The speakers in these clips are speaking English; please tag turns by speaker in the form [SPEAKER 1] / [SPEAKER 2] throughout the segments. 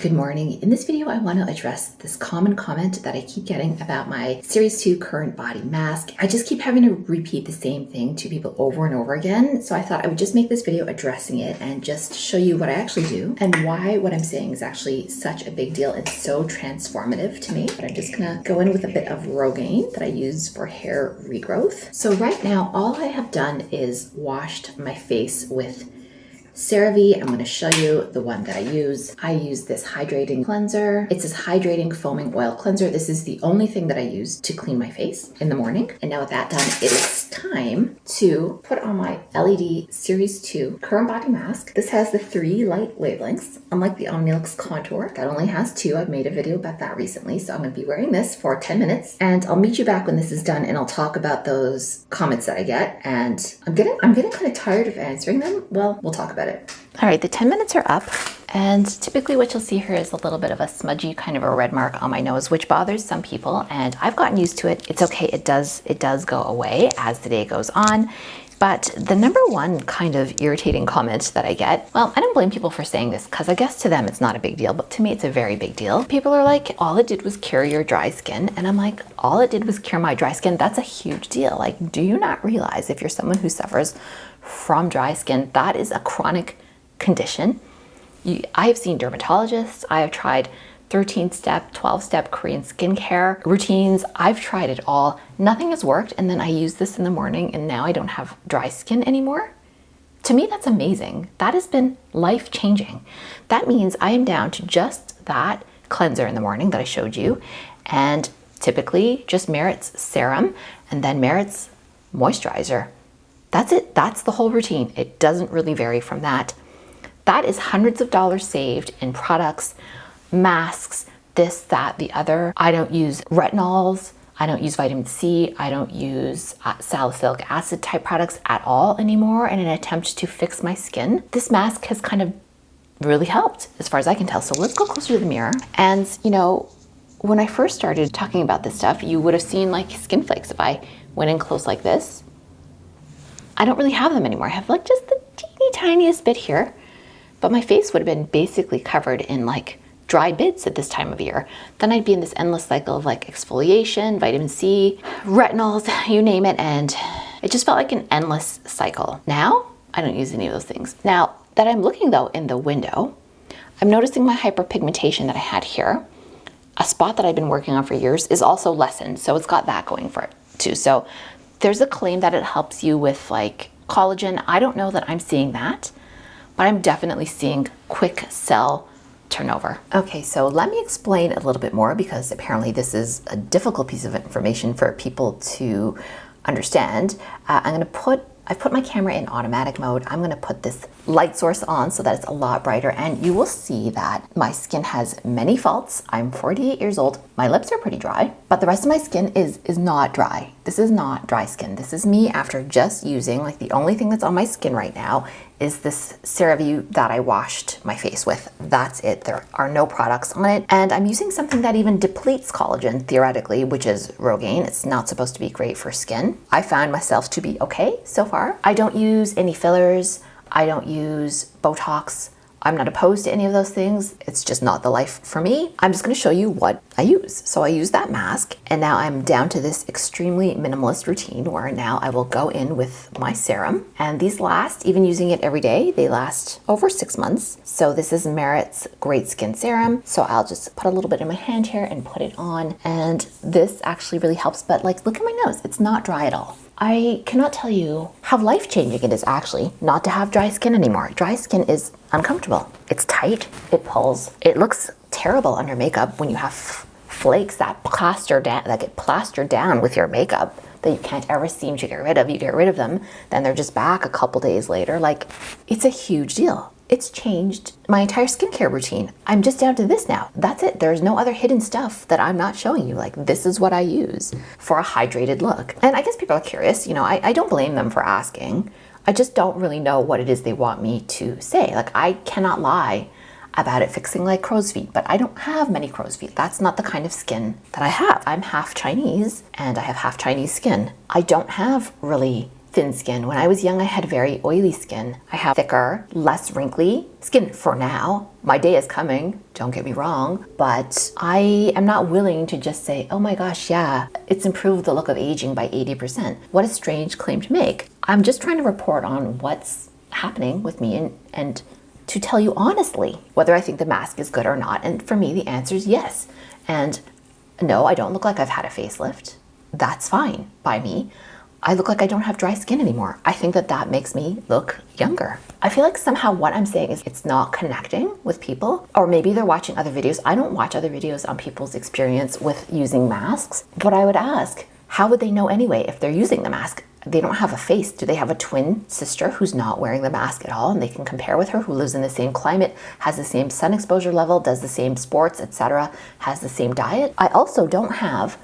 [SPEAKER 1] Good morning. In this video, I want to address this common comment that I keep getting about my Series 2 CurrentBody mask. I just keep having to repeat the same thing to people over and over again. So I thought I would just make this video addressing it and just show you what I actually do and why what I'm saying is actually such a big deal. It's so transformative to me. But I'm just gonna go in with a bit of Rogaine that I use for hair regrowth. So right now, all I have done is washed my face with CeraVe. I'm going to show you the one that I use. I use this hydrating cleanser. It's this hydrating foaming oil cleanser. This is the only thing that I use to clean my face in the morning. And now with that done, it is time to put on my LED Series 2 CurrentBody mask. This has the 3 light wavelengths, unlike the Omnilux Contour that only has 2. I've made a video about that recently, so I'm going to be wearing this for 10 minutes. And I'll meet you back when this is done, and I'll talk about those comments that I get. And I'm getting kind of tired of answering them. Well, we'll talk about it.
[SPEAKER 2] All right, the 10 minutes are up, and typically what you'll see here is a little bit of a smudgy kind of a red mark on my nose, which bothers some people, and I've gotten used to it. It's okay, it does go away as the day goes on. But the number one kind of irritating comment that I get, well, I don't blame people for saying this because I guess to them it's not a big deal, but to me it's a very big deal. People are like, all it did was cure your dry skin. And I'm like, all it did was cure my dry skin. That's a huge deal. Like, do you not realize if you're someone who suffers from dry skin, that is a chronic condition? I have seen dermatologists. I have tried 13-step, 12-step Korean skincare routines. I've tried it all. Nothing has worked. And then I use this in the morning and now I don't have dry skin anymore. To me, that's amazing. That has been life-changing. That means I am down to just that cleanser in the morning that I showed you, and typically just Merit's serum and then Merit's moisturizer. That's it. That's the whole routine. It doesn't really vary from that. That is hundreds of dollars saved in products, masks, this, that, the other. I don't use retinols. I don't use vitamin C. I don't use salicylic acid type products at all anymore in an attempt to fix my skin. This mask has kind of really helped as far as I can tell. So let's go closer to the mirror. And you know, when I first started talking about this stuff, you would have seen like skin flakes if I went in close like this. I don't really have them anymore. I have like just the teeny tiniest bit here, but my face would have been basically covered in like dry bits at this time of year. Then I'd be in this endless cycle of like exfoliation, vitamin C, retinols, you name it, and it just felt like an endless cycle. Now, I don't use any of those things. Now that I'm looking though in the window, I'm noticing my hyperpigmentation that I had here. A spot that I've been working on for years is also lessened, so it's got that going for it too. So there's a claim that it helps you with like collagen. I don't know that I'm seeing that, but I'm definitely seeing quick cell turnover. Okay, so let me explain a little bit more because apparently this is a difficult piece of information for people to understand. I've put my camera in automatic mode. I'm gonna put this light source on so that it's a lot brighter, and you will see that my skin has many faults. I'm 48 years old. My lips are pretty dry, but the rest of my skin is not dry. This is not dry skin. This is me after just using, like, the only thing that's on my skin right now is this CeraVe that I washed my face with. That's it. There are no products on it. And I'm using something that even depletes collagen, theoretically, which is Rogaine. It's not supposed to be great for skin. I found myself to be okay so far. I don't use any fillers. I don't use Botox. I'm not opposed to any of those things. It's just not the life for me. I'm just gonna show you what I use. So I use that mask, and now I'm down to this extremely minimalist routine where now I will go in with my serum. And these last, even using it every day, they last over 6 months. So this is Merit's Great Skin Serum. So I'll just put a little bit in my hand here and put it on. And this actually really helps, but like, look at my nose. It's not dry at all. I cannot tell you how life-changing it is actually not to have dry skin anymore. Dry skin is uncomfortable. It's tight, it pulls. It looks terrible under makeup when you have flakes that get plastered down with your makeup that you can't ever seem to get rid of. You get rid of them, then they're just back a couple days later. Like, it's a huge deal. It's changed my entire skincare routine. I'm just down to this now. That's it. There's no other hidden stuff that I'm not showing you. Like, this is what I use for a hydrated look. And I guess people are curious, you know, I don't blame them for asking. I just don't really know what it is they want me to say. Like, I cannot lie about it fixing like crow's feet, but I don't have many crow's feet. That's not the kind of skin that I have. I'm half Chinese and I have half Chinese skin. I don't have really thin skin. When I was young, I had very oily skin. I have thicker, less wrinkly skin for now. My day is coming, don't get me wrong, but I am not willing to just say, oh my gosh, yeah, it's improved the look of aging by 80%. What a strange claim to make. I'm just trying to report on what's happening with me and to tell you honestly whether I think the mask is good or not. And for me, the answer is yes. And no, I don't look like I've had a facelift. That's fine by me. I look like I don't have dry skin anymore. I think that makes me look younger. I feel like somehow what I'm saying is it's not connecting with people, or maybe they're watching other videos. I don't watch other videos on people's experience with using masks, but I would ask, how would they know anyway if they're using the mask? They don't have a face. Do they have a twin sister who's not wearing the mask at all and they can compare with her, who lives in the same climate, has the same sun exposure level, does the same sports, etc., has the same diet? I also don't have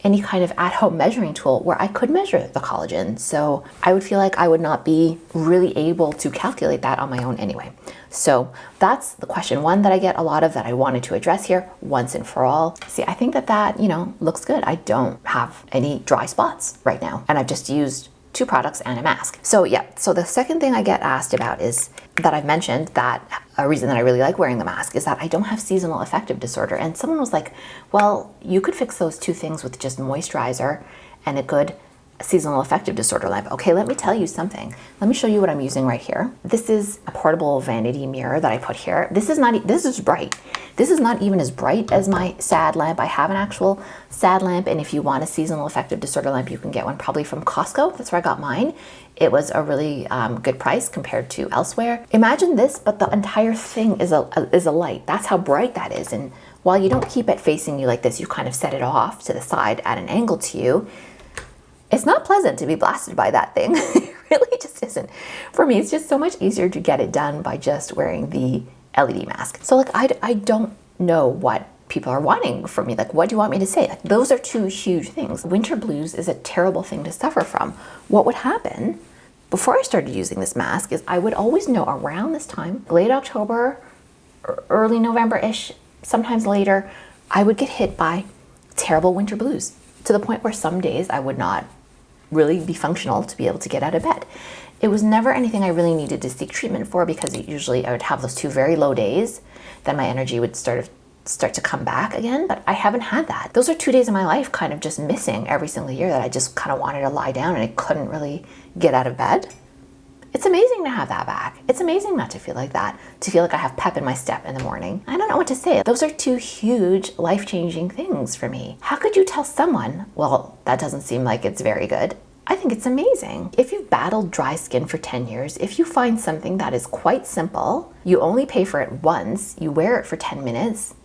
[SPEAKER 2] any kind of at-home measuring tool where I could measure the collagen. So I would feel like I would not be really able to calculate that on my own anyway. So that's the question one that I get a lot of that I wanted to address here once and for all. See, I think that, looks good. I don't have any dry spots right now. And I've just used 2 products and a mask. So yeah, so the second thing I get asked about is that I've mentioned that a reason that I really like wearing the mask is that I don't have seasonal affective disorder. And someone was like, well, you could fix those 2 things with just moisturizer and a good seasonal affective disorder lamp. Okay, let me tell you something. Let me show you what I'm using right here. This is a portable vanity mirror that I put here. This is bright. This is not even as bright as my SAD lamp. I have an actual SAD lamp, and if you want a seasonal affective disorder lamp, you can get one probably from Costco. That's where I got mine. It was a really good price compared to elsewhere. Imagine this, but the entire thing is a light. That's how bright that is. And while you don't keep it facing you like this, you kind of set it off to the side at an angle to you. It's not pleasant to be blasted by that thing. It really just isn't. For me, it's just so much easier to get it done by just wearing the LED mask. So like, I don't know what people are wanting from me. Like, what do you want me to say? Like, those are 2 huge things. Winter blues is a terrible thing to suffer from. What would happen before I started using this mask is I would always know around this time, late October, early November-ish, sometimes later, I would get hit by terrible winter blues to the point where some days I would not really be functional to be able to get out of bed. It was never anything I really needed to seek treatment for because usually I would have those 2 very low days, then my energy would start to come back again, but I haven't had that. Those are 2 days of my life kind of just missing every single year that I just kind of wanted to lie down and I couldn't really get out of bed. It's amazing to have that back. It's amazing not to feel like that, to feel like I have pep in my step in the morning. I don't know what to say. Those are 2 huge life-changing things for me. How could you tell someone, well, that doesn't seem like it's very good? I think it's amazing. If you've battled dry skin for 10 years, if you find something that is quite simple, you only pay for it once, you wear it for 10 minutes,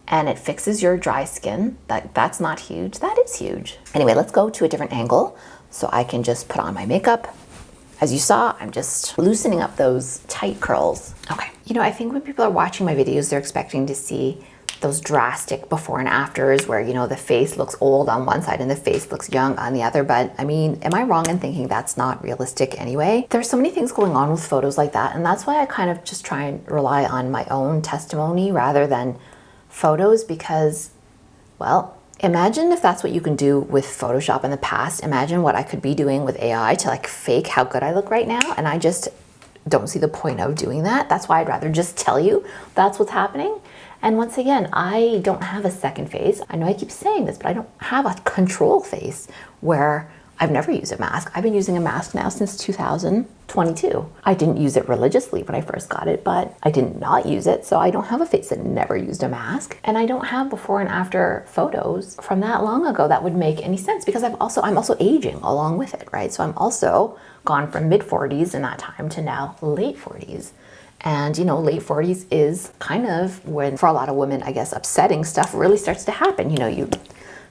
[SPEAKER 2] and it fixes your dry skin, that's not huge. That is huge. Anyway, let's go to a different angle so I can just put on my makeup. As you saw, I'm just loosening up those tight curls. Okay. I think when people are watching my videos, they're expecting to see those drastic before and afters where, the face looks old on one side and the face looks young on the other. But I mean, am I wrong in thinking that's not realistic anyway? There's so many things going on with photos like that. And that's why I kind of just try and rely on my own testimony rather than photos because, well, imagine if that's what you can do with Photoshop in the past. Imagine what I could be doing with AI to like fake how good I look right now. And I just don't see the point of doing that. That's why I'd rather just tell you that's what's happening. And once again, I don't have a second face. I know I keep saying this, but I don't have a control face where I've never used a mask. I've been using a mask now since 2022. I didn't use it religiously when I first got it, but I did not use it. So I don't have a face that never used a mask. And I don't have before and after photos from that long ago that would make any sense because I'm also aging along with it, right? So I'm also gone from mid 40s in that time to now late 40s. And late 40s is kind of when, for a lot of women, I guess, upsetting stuff really starts to happen. You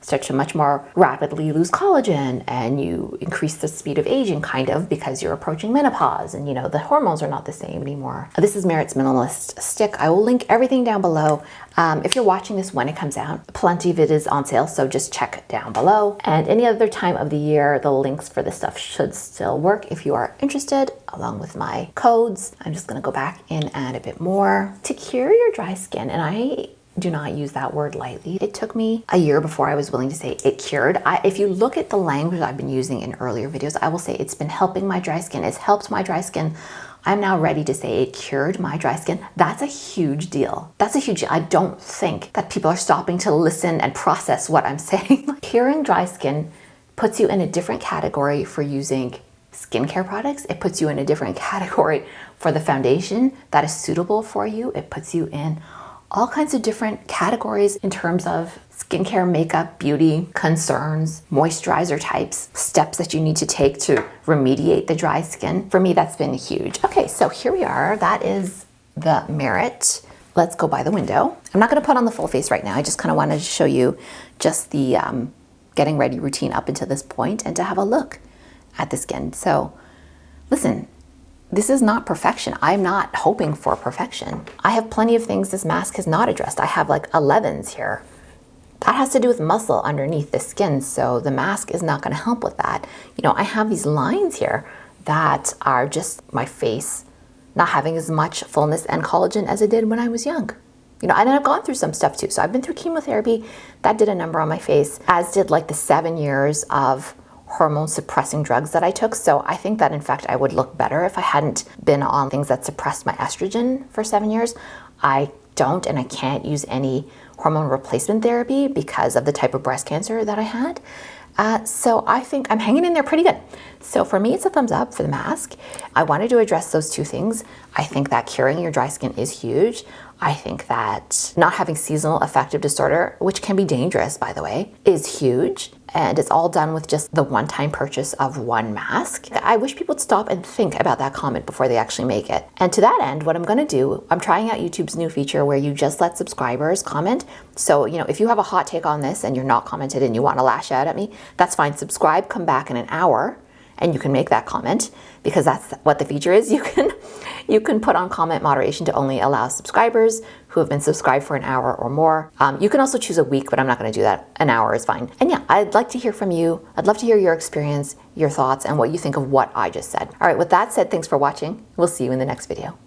[SPEAKER 2] start to much more rapidly lose collagen and you increase the speed of aging kind of because you're approaching menopause and the hormones are not the same anymore. This is Merit's Minimalist Stick. I will link everything down below. If you're watching this when it comes out, plenty of it is on sale, so just check down below. And any other time of the year, the links for this stuff should still work if you are interested, along with my codes. I'm just gonna go back and add a bit more to cure your dry skin. And do not use that word lightly. It took me a year before I was willing to say it cured. If you look at the language I've been using in earlier videos, I will say it's been helping my dry skin. It's helped my dry skin. I'm now ready to say it cured my dry skin. That's a huge deal. That's a huge deal. I don't think that people are stopping to listen and process what I'm saying. Curing dry skin puts you in a different category for using skincare products. It puts you in a different category for the foundation that is suitable for you. It puts you in all kinds of different categories in terms of skincare, makeup, beauty, concerns, moisturizer types, steps that you need to take to remediate the dry skin. For me, that's been huge. Okay, so here we are. That is the Merit. Let's go by the window. I'm not gonna put on the full face right now. I just kind of wanted to show you just the getting ready routine up until this point and to have a look at the skin. So listen, this is not perfection. I'm not hoping for perfection. I have plenty of things this mask has not addressed. I have like 11s here. That has to do with muscle underneath the skin, so the mask is not gonna help with that. You know, I have these lines here that are just my face not having as much fullness and collagen as it did when I was young. You know, and I've gone through some stuff too. So I've been through chemotherapy. That did a number on my face, as did like the 7 years of hormone suppressing drugs that I took. So I think that in fact I would look better if I hadn't been on things that suppressed my estrogen for 7 years. I don't and I can't use any hormone replacement therapy because of the type of breast cancer that I had. So I think I'm hanging in there pretty good. So for me, it's a thumbs up for the mask. I wanted to address those two things. I think that curing your dry skin is huge. I think that not having seasonal affective disorder, which can be dangerous, by the way, is huge. And it's all done with just the one-time purchase of one mask. I wish people would stop and think about that comment before they actually make it. And to that end, what I'm gonna do, I'm trying out YouTube's new feature where you just let subscribers comment. So, you know, if you have a hot take on this and you're not commented and you wanna lash out at me, that's fine. Subscribe, come back in an hour, and you can make that comment because that's what the feature is. You can put on comment moderation to only allow subscribers who have been subscribed for an hour or more. You can also choose a week, but I'm not gonna do that. An hour is fine. And yeah, I'd like to hear from you. I'd love to hear your experience, your thoughts, and what you think of what I just said. All right, with that said, thanks for watching. We'll see you in the next video.